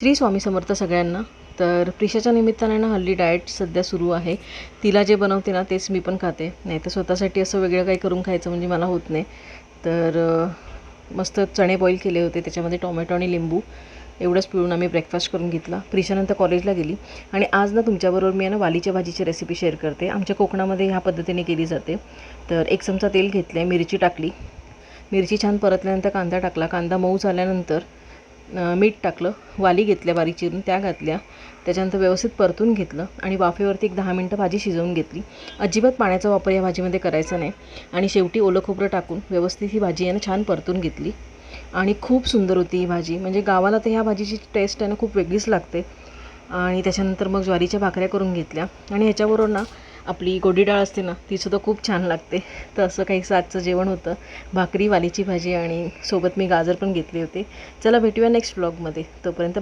श्री स्वामी समर्थ सगळ्यांना. तर प्रिशाच्या निमित्ताने ना हल्ली डाएट सध्या सुरू आहे. तिला जे बनवते ना तेच मी पण खाते, नाही तर स्वतःसाठी असं वेगळं काही करून खायचं म्हणजे मला होत नाही. तर मस्त चणे बॉईल केले होते, त्याच्यामध्ये टोमॅटो आणि लिंबू एवढंच पिळून आम्ही ब्रेकफास्ट करून घेतला. प्रिशानंतर कॉलेजला गेली आणि आज ना तुमच्याबरोबर मी ना वालीच्या भाजीची रेसिपी शेअर करते. आमच्या कोकणामध्ये ह्या पद्धतीने केली जाते. तर 1 चमचा तेल घेतलं आहे, मिरची टाकली, मिरची छान परतल्यानंतर कांदा टाकला, कांदा मऊ झाल्यानंतर मीठ टाकलं, वाली घेतल्या बारीक चिरून त्या घातल्या, त्याच्यानंतर व्यवस्थित परतून घेतलं आणि वाफेवरती 10 मिनटं भाजी शिजवून घेतली. अजिबात पाण्याचा वापर या भाजीमध्ये करायचा नाही. आणि शेवटी ओलं खोबरं टाकून व्यवस्थित ही भाजी आहे ना छान परतून घेतली आणि खूप सुंदर होती ही भाजी. म्हणजे गावाला तर ह्या भाजीची टेस्ट आहे ना खूप वेगळीच लागते. आणि त्याच्यानंतर मग ज्वारीच्या भाकऱ्या करून घेतल्या आणि ह्याच्याबरोबर ना आपली गोडी डाळ असते ना तीसुद्धा खूप छान लागते. तर असं काही आजचं जेवण होतं, भाकरी, वालीची भाजी आणि सोबत मी गाजर पण घेतले होते. चला भेटूया नेक्स्ट व्लॉगमध्ये. तोपर्यंत